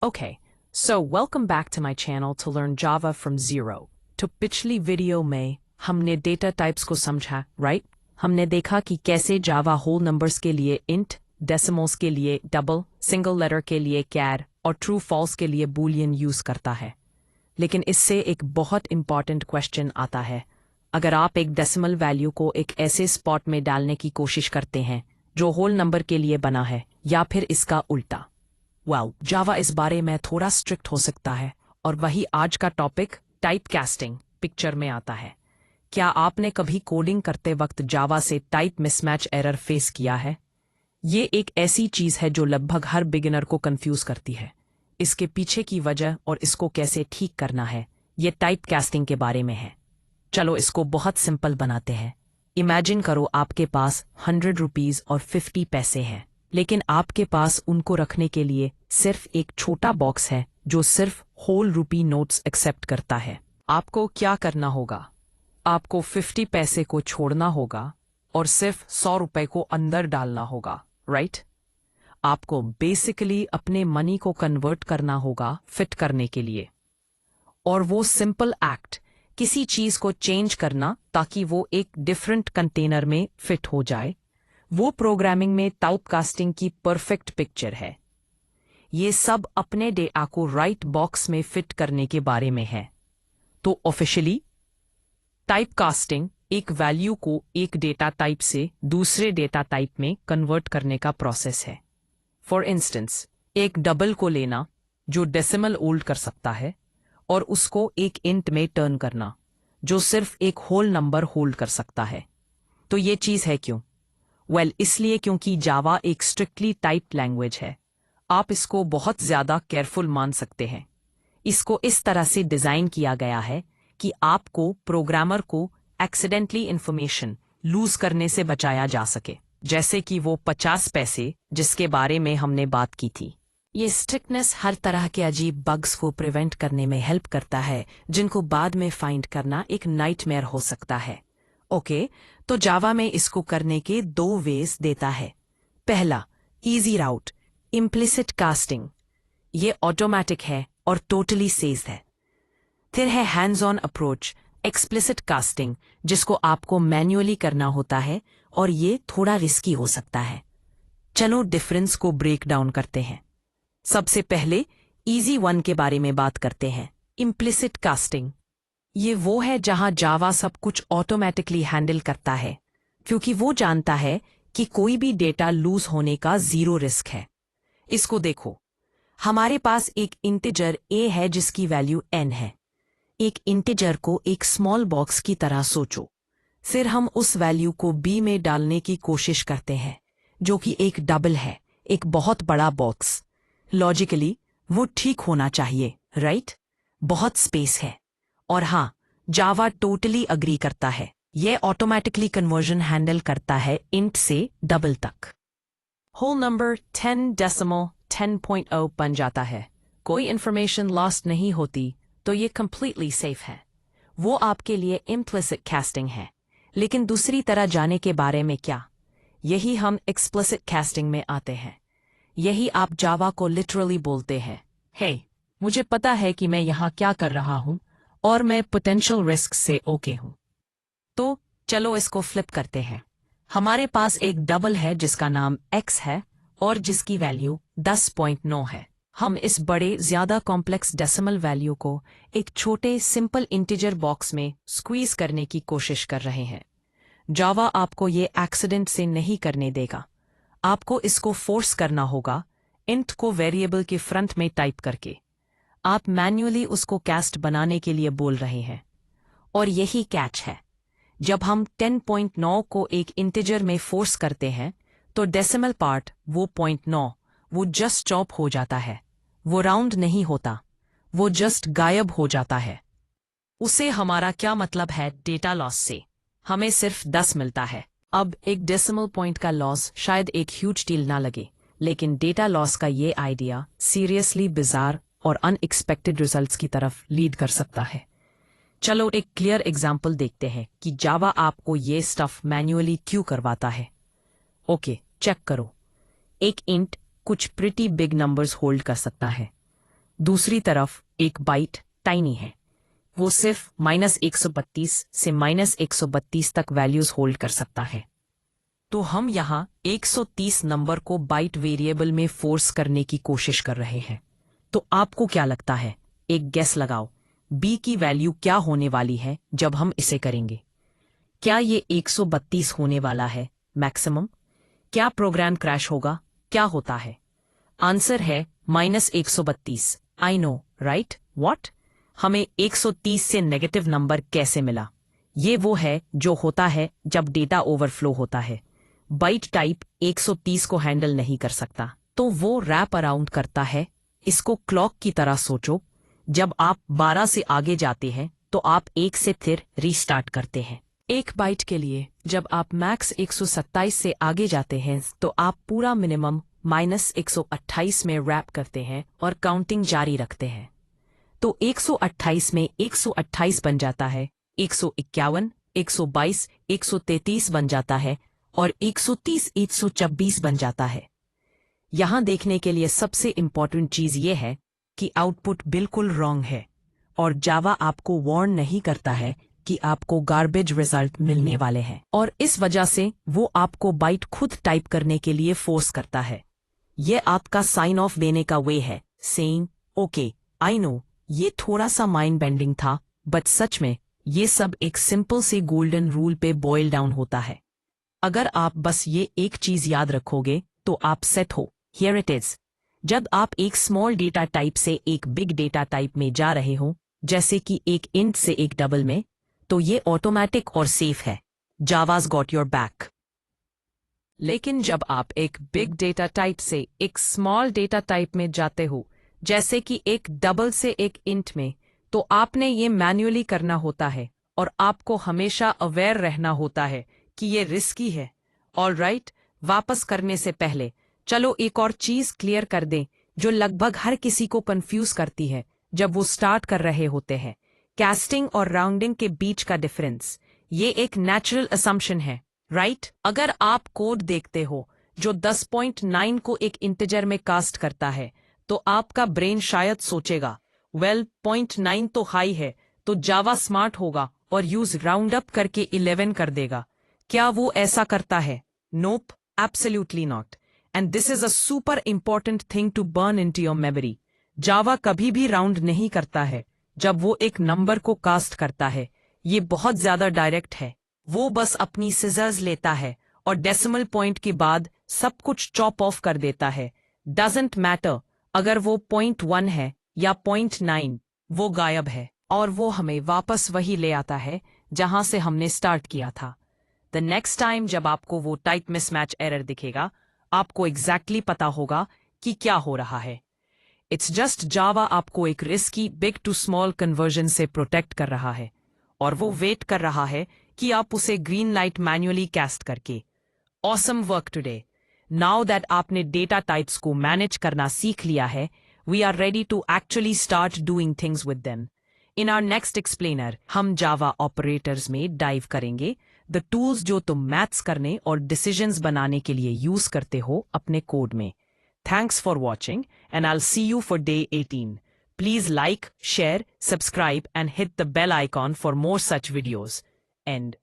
Okay, so welcome back to my channel to learn Java from zero. तो पिछली video में हमने data types को समझा, राइट? हमने देखा कि कैसे जावा होल नंबर्स के लिए इंट, डेसिमल्स के लिए डबल, सिंगल लेटर के लिए कैर और ट्रू फॉल्स के लिए बूलियन यूज करता है। लेकिन इससे एक बहुत इंपॉर्टेंट क्वेश्चन आता है। अगर आप एक डेसिमल वैल्यू को एक ऐसे स्पॉट में डालने की कोशिश करते हैं जो होल नंबर के लिए बना है या फिर इसका उल्टा, जावा इस बारे में थोड़ा स्ट्रिक्ट हो सकता है और वही आज का टॉपिक टाइप कास्टिंग पिक्चर में आता है। क्या आपने कभी कोडिंग करते वक्त जावा से टाइप मिसमैच एरर फेस किया है? ये एक ऐसी चीज है जो लगभग हर बिगिनर को कंफ्यूज करती है। इसके पीछे की वजह और इसको कैसे ठीक करना है, ये टाइप कास्टिंग के बारे में है। चलो इसको बहुत सिंपल बनाते हैं। इमेजिन करो आपके पास 100 रुपीज और 50 पैसे हैं, लेकिन आपके पास उनको रखने के लिए सिर्फ एक छोटा बॉक्स है जो सिर्फ होल रुपी नोट्स एक्सेप्ट करता है। आपको क्या करना होगा? आपको 50 पैसे को छोड़ना होगा और सिर्फ 100 रुपए को अंदर डालना होगा, राइट? आपको बेसिकली अपने मनी को कन्वर्ट करना होगा फिट करने के लिए। और वो सिंपल एक्ट, किसी चीज को चेंज करना ताकि वो एक डिफरेंट कंटेनर में फिट हो जाए, वो प्रोग्रामिंग में टाइपकास्टिंग की परफेक्ट पिक्चर है। ये सब अपने डेटा को राइट बॉक्स में फिट करने के बारे में है। तो ऑफिशियली टाइपकास्टिंग एक वैल्यू को एक डेटा टाइप से दूसरे डेटा टाइप में कन्वर्ट करने का प्रोसेस है। फॉर इंस्टेंस, एक डबल को लेना जो डेसिमल होल्ड कर सकता है और उसको एक इंट में टर्न करना जो सिर्फ एक होल नंबर होल्ड कर सकता है। तो ये चीज है क्यों? इसलिए क्योंकि जावा एक स्ट्रिक्टली टाइप्ड लैंग्वेज है। आप इसको बहुत ज्यादा केयरफुल मान सकते हैं। इसको इस तरह से डिजाइन किया गया है कि आपको प्रोग्रामर को एक्सीडेंटली इंफॉर्मेशन लूज करने से बचाया जा सके, जैसे कि वो 50 पैसे जिसके बारे में हमने बात की थी। ये स्ट्रिक्टनेस हर तरह के अजीब बग्स को प्रिवेंट करने में हेल्प करता है जिनको बाद में फाइंड करना एक नाइटमेयर हो सकता है। ओके, तो जावा में इसको करने के 2 वेज देता है। पहला, इजी राउट, इम्प्लिसिट कास्टिंग। ये ऑटोमेटिक है और टोटली सेफ है। फिर है hands on approach, explicit casting, जिसको आपको मैन्युअली करना होता है और ये थोड़ा रिस्की हो सकता है। चलो डिफरेंस को ब्रेक डाउन करते हैं। सबसे पहले इजी वन के बारे में बात करते हैं, इम्प्लिसिट कास्टिंग। ये वो है जहां जावा सब कुछ ऑटोमेटिकली हैंडल करता है, क्योंकि वो जानता है कि कोई भी डेटा लूज होने का 0 रिस्क है। इसको देखो, हमारे पास एक इंटिजर a है जिसकी वैल्यू n है। एक इंटिजर को एक स्मॉल बॉक्स की तरह सोचो। फिर हम उस वैल्यू को b में डालने की कोशिश करते हैं जो कि एक डबल है, एक बहुत बड़ा बॉक्स। लॉजिकली वो ठीक होना चाहिए, राइट? बहुत स्पेस है। और हाँ, जावा टोटली अग्री करता है। यह ऑटोमेटिकली कन्वर्जन हैंडल करता है इंट से डबल तक। होल नंबर 10 डेसिमल 10.0 बन जाता है। कोई इंफॉर्मेशन लॉस्ट नहीं होती, तो ये कंप्लीटली सेफ है। वो आपके लिए इम्प्लिसिट कास्टिंग है। लेकिन दूसरी तरह जाने के बारे में क्या? यही हम एक्सप्लिसिट कास्टिंग में आते हैं। यही आप जावा को लिटरली बोलते हैं, हे, मुझे पता है कि मैं यहाँ क्या कर रहा हूँ और मैं पोटेंशियल रिस्क से ओके हूं। तो चलो इसको फ्लिप करते हैं। हमारे पास एक डबल है जिसका नाम x है और जिसकी वैल्यू 10.9 है। हम इस बड़े ज्यादा कॉम्प्लेक्स डेसिमल वैल्यू को एक छोटे सिंपल इंटिजर बॉक्स में स्क्वीज करने की कोशिश कर रहे हैं। जावा आपको ये एक्सीडेंट से नहीं करने देगा। आपको इसको फोर्स करना होगा, इंट को वेरिएबल के फ्रंट में टाइप करके। आप मैन्युअली उसको कास्ट बनाने के लिए बोल रहे हैं। और यही कैच है, जब हम 10.9 को एक इंटिजर में फोर्स करते हैं तो डेसिमल पार्ट, वो 0.9, वो जस्ट चॉप हो जाता है। वो राउंड नहीं होता, वो जस्ट गायब हो जाता है। उसे हमारा क्या मतलब है डेटा लॉस से? हमें सिर्फ 10 मिलता है। अब एक डेसिमल पॉइंट का लॉस शायद एक ह्यूज डील ना लगे, लेकिन डेटा लॉस का ये आइडिया सीरियसली बिजार और अनएक्सपेक्टेड रिजल्ट्स की तरफ लीड कर सकता है। चलो एक क्लियर एग्जाम्पल देखते हैं कि जावा आपको ये स्टफ मैन्युअली क्यों करवाता है। ओके, चेक करो। एक इंट कुछ प्रिटी बिग नंबर्स होल्ड कर सकता है। दूसरी तरफ एक बाइट टाइनी है, वो सिर्फ -132 से -132 तक वैल्यूज होल्ड कर सकता है। तो हम यहाँ 130 नंबर को बाइट वेरिएबल में फोर्स करने की कोशिश कर रहे हैं। तो आपको क्या लगता है? एक गेस लगाओ, बी की वैल्यू क्या होने वाली है जब हम इसे करेंगे? क्या ये 132 होने वाला है मैक्सिमम? क्या प्रोग्राम क्रैश होगा? क्या होता है? आंसर है -132। I know right what? हमें 130 से नेगेटिव नंबर कैसे मिला? ये वो है जो होता है जब डेटा ओवरफ्लो होता है। बाइट टाइप 130 को हैंडल नहीं कर सकता, तो वो रैप अराउंड करता है। इसको क्लॉक की तरह सोचो, जब आप 12 से आगे जाते हैं तो आप 1 से फिर रीस्टार्ट करते हैं। एक बाइट के लिए जब आप मैक्स 127 से आगे जाते हैं तो आप पूरा मिनिमम -128 में रैप करते हैं और काउंटिंग जारी रखते हैं। तो 128 में 128 बन जाता है, 151, 122, 133 बन जाता है और 130, 126 बन जाता है। यहां देखने के लिए सबसे इंपॉर्टेंट चीज ये है कि आउटपुट बिल्कुल रॉन्ग है और जावा आपको वार्न नहीं करता है कि आपको गार्बेज रिजल्ट मिलने वाले हैं, और इस वजह से वो आपको बाइट खुद टाइप करने के लिए फोर्स करता है। ये आपका साइन ऑफ देने का वे है, सेइंग ओके आई नो ये थोड़ा सा माइंड बेंडिंग था, बट सच में ये सब एक सिंपल से गोल्डन रूल पे बॉयल डाउन होता है। अगर आप बस ये एक चीज याद रखोगे तो आप सेट हो। Here it is. जब आप एक स्मॉल डेटा टाइप से एक बिग डेटा टाइप में जा रहे हो, जैसे कि एक इंट से एक डबल में, तो ये ऑटोमेटिक और सेफ है। जावाज गॉट योर बैक। लेकिन जब आप एक बिग डेटा टाइप से एक स्मॉल डेटा टाइप में जाते हो, जैसे कि एक डबल से एक इंट में, तो आपने ये मैन्युअली करना होता है और आपको हमेशा अवेयर रहना होता है कि ये रिस्की है। ऑलराइट, वापस करने से पहले चलो एक और चीज क्लियर कर दें जो लगभग हर किसी को कंफ्यूज करती है जब वो स्टार्ट कर रहे होते हैं। कास्टिंग और राउंडिंग के बीच का डिफरेंस, ये एक नेचुरल असम्पशन है, राइट? अगर आप कोड देखते हो जो 10.9 को एक इंटीजर में कास्ट करता है, तो आपका ब्रेन शायद सोचेगा, वेल 0.9 तो हाई है, तो जावा स्मार्ट होगा और यूज राउंड अप करके 11 कर देगा। क्या वो ऐसा करता है? Nope, absolutely not. And this is a super important thing to burn into your memory. Java कभी भी राउंड नहीं करता है जब वो एक नंबर को कास्ट करता है। ये बहुत ज्यादा डायरेक्ट है। वो बस अपनी सिजर्स लेता है और डेसिमल पॉइंट के बाद सब कुछ चॉप ऑफ कर देता है। डजंट मैटर अगर वो 0.1 है या 0.9, वो गायब है और वो हमें वापस वही ले आता है जहां से हमने स्टार्ट किया था। द नेक्स्ट टाइम जब आपको वो टाइप मिसमैच एरर दिखेगा, आपको एग्जैक्टली पता होगा कि क्या हो रहा है। इट्स जस्ट जावा आपको एक risky big to small conversion से प्रोटेक्ट कर रहा है और वो वेट कर रहा है कि आप उसे ग्रीन लाइट मैन्युअली कैस्ट करके। Awesome work today. Now that आपने डेटा टाइप्स को मैनेज करना सीख लिया है, we are ready to actually start doing things with them. In our next explainer हम जावा ऑपरेटर्स में डाइव करेंगे, द टूल्स जो तुम मैथ्स करने और डिसीजंस बनाने के लिए यूज करते हो अपने कोड में। Thanks for watching, and I'll see you for day 18. Please like, share, subscribe, and hit the bell icon for more such videos. End.